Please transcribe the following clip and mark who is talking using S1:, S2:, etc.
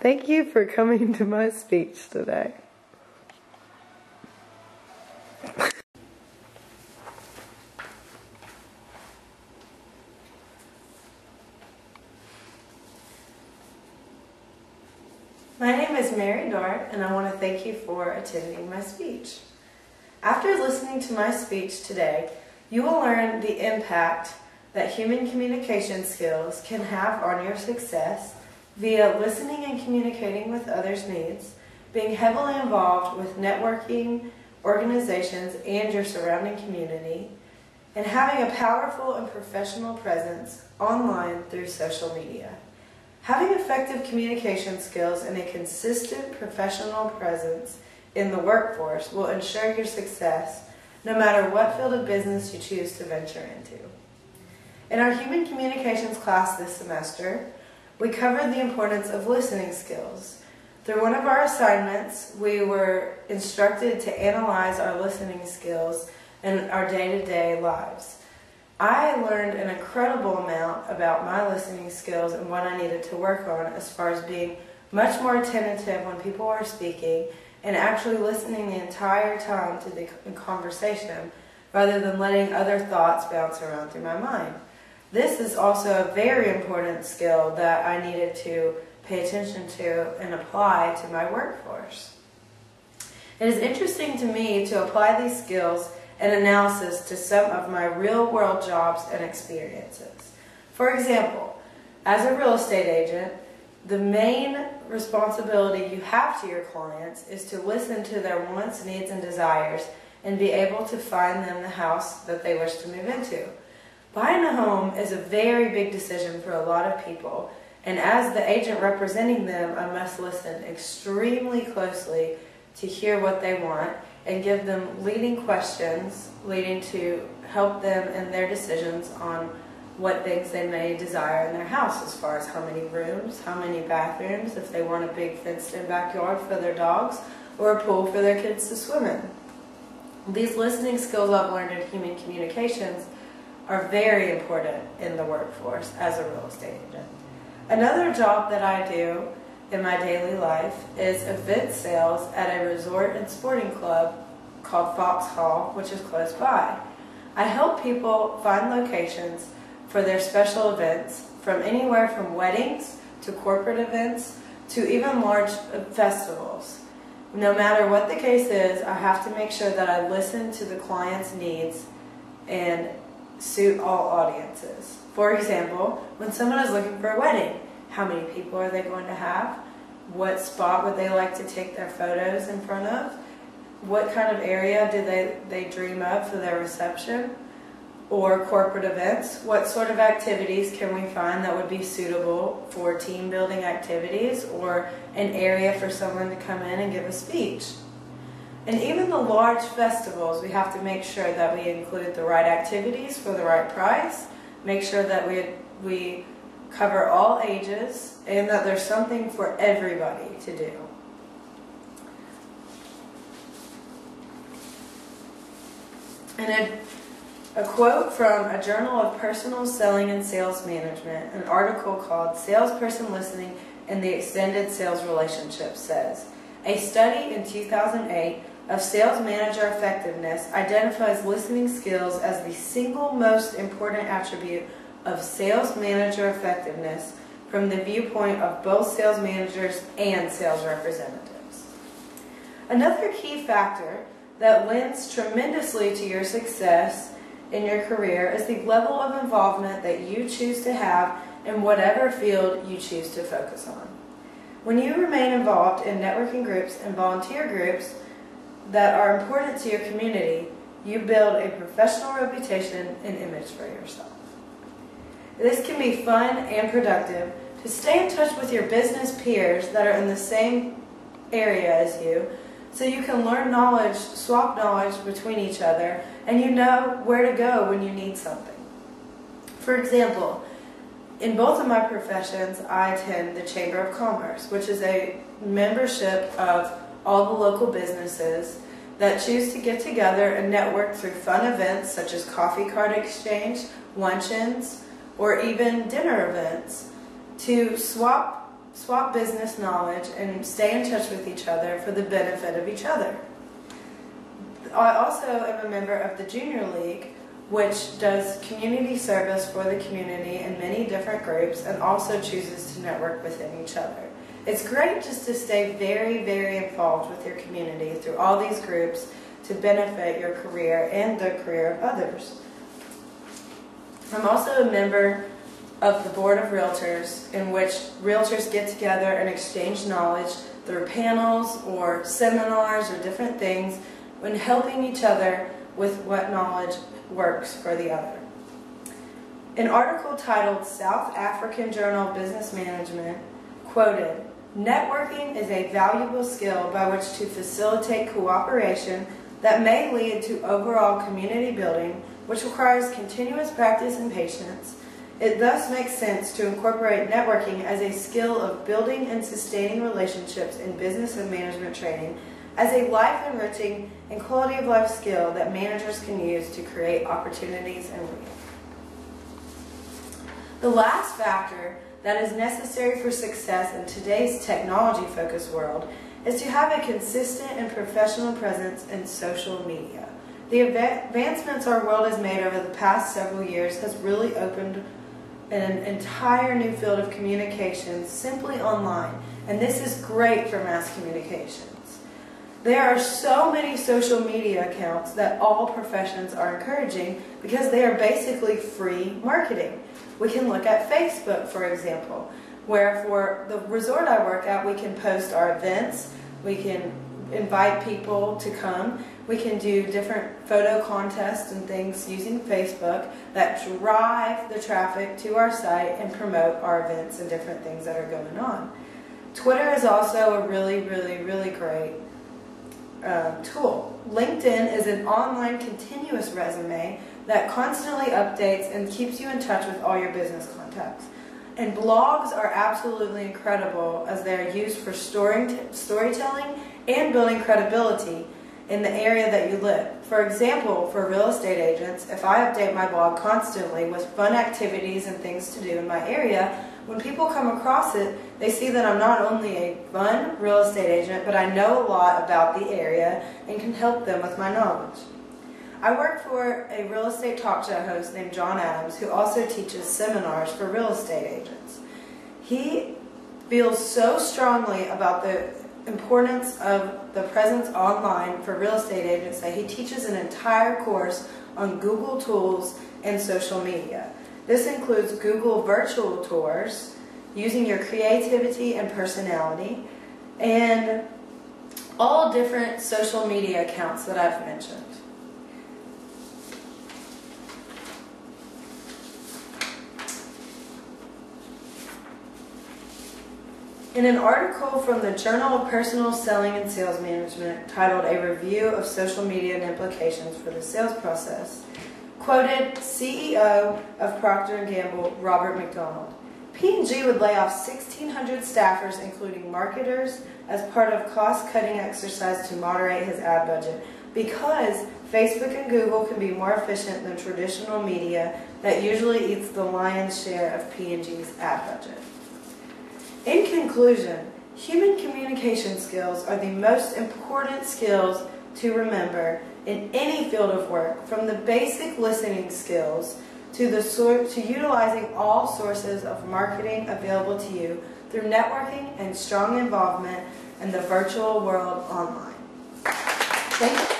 S1: Thank you for coming to my speech today. My name is Mary Dart, and I want to thank you for attending my speech. After listening to my speech today, you will learn the impact that human communication skills can have on your success via listening and communicating with others' needs, being heavily involved with networking, organizations, and your surrounding community, and having a powerful and professional presence online through social media. Having effective communication skills and a consistent professional presence in the workforce will ensure your success no matter what field of business you choose to venture into. In our human communications class this semester, we covered the importance of listening skills. Through one of our assignments, we were instructed to analyze our listening skills in our day-to-day lives. I learned an incredible amount about my listening skills and what I needed to work on as far as being much more attentive when people are speaking and actually listening the entire time to the conversation rather than letting other thoughts bounce around through my mind. This is also a very important skill that I needed to pay attention to and apply to my workforce. It is interesting to me to apply these skills and analysis to some of my real-world jobs and experiences. For example, as a real estate agent, the main responsibility you have to your clients is to listen to their wants, needs, and desires and be able to find them the house that they wish to move into. Buying a home is a very big decision for a lot of people, and as the agent representing them, I must listen extremely closely to hear what they want and give them leading questions leading to help them in their decisions on what things they may desire in their house, as far as how many rooms, how many bathrooms, if they want a big fenced-in backyard for their dogs, or a pool for their kids to swim in. These listening skills I've learned in human communications are very important in the workforce as a real estate agent. Another job that I do in my daily life is event sales at a resort and sporting club called Fox Hall, which is close by. I help people find locations for their special events, from anywhere from weddings to corporate events to even large festivals. No matter what the case is, I have to make sure that I listen to the client's needs and suit all audiences. For example, when someone is looking for a wedding, how many people are they going to have? What spot would they like to take their photos in front of? What kind of area do they dream of for their reception or corporate events? What sort of activities can we find that would be suitable for team building activities or an area for someone to come in and give a speech? And even the large festivals, we have to make sure that we include the right activities for the right price, make sure that we cover all ages, and that there's something for everybody to do. And a quote from a Journal of Personal Selling and Sales Management, an article called Salesperson Listening in the Extended Sales Relationship says, a study in 2008 of sales manager effectiveness identifies listening skills as the single most important attribute of sales manager effectiveness from the viewpoint of both sales managers and sales representatives. Another key factor that lends tremendously to your success in your career is the level of involvement that you choose to have in whatever field you choose to focus on. When you remain involved in networking groups and volunteer groups that are important to your community, you build a professional reputation and image for yourself. This can be fun and productive to stay in touch with your business peers that are in the same area as you, so you can learn knowledge, swap knowledge between each other, and you know where to go when you need something. For example, in both of my professions, I attend the Chamber of Commerce, which is a membership of all the local businesses that choose to get together and network through fun events such as coffee cart exchange, luncheons, or even dinner events to swap swap business knowledge, and stay in touch with each other for the benefit of each other. I also am a member of the Junior League, which does community service for the community in many different groups and also chooses to network within each other. It's great just to stay very, very involved with your community through all these groups to benefit your career and the career of others. I'm also a member of the Board of Realtors, in which realtors get together and exchange knowledge through panels or seminars or different things when helping each other with what knowledge works for the other. An article titled South African Journal of Business Management quoted, "Networking is a valuable skill by which to facilitate cooperation that may lead to overall community building, which requires continuous practice and patience. It thus makes sense to incorporate networking as a skill of building and sustaining relationships in business and management training as a life-enriching and quality-of-life skill that managers can use to create opportunities and win." The last factor that is necessary for success in today's technology-focused world is to have a consistent and professional presence in social media. The advancements our world has made over the past several years has really opened an entire new field of communications simply online, and this is great for mass communications. There are so many social media accounts that all professions are encouraging because they are basically free marketing. We can look at Facebook, for example, where for the resort I work at, we can post our events, we can invite people to come, we can do different photo contests and things using Facebook that drive the traffic to our site and promote our events and different things that are going on. Twitter is also a really, really, really great tool. LinkedIn is an online continuous resume that constantly updates and keeps you in touch with all your business contacts. And blogs are absolutely incredible as they are used for storytelling and building credibility in the area that you live. For example, for real estate agents, if I update my blog constantly with fun activities and things to do in my area, when people come across it, they see that I'm not only a fun real estate agent, but I know a lot about the area and can help them with my knowledge. I work for a real estate talk show host named John Adams, who also teaches seminars for real estate agents. He feels so strongly about the importance of the presence online for real estate agents that he teaches an entire course on Google tools and social media. This includes Google virtual tours, using your creativity and personality, and all different social media accounts that I've mentioned. In an article from the Journal of Personal Selling and Sales Management titled A Review of Social Media and Implications for the Sales Process, quoted CEO of Procter & Gamble, Robert McDonald. P&G would lay off 1,600 staffers, including marketers, as part of cost-cutting exercise to moderate his ad budget because Facebook and Google can be more efficient than traditional media that usually eats the lion's share of P&G's ad budget. In conclusion, human communication skills are the most important skills to remember in any field of work, from the basic listening skills to utilizing all sources of marketing available to you through networking and strong involvement in the virtual world online. Thank you.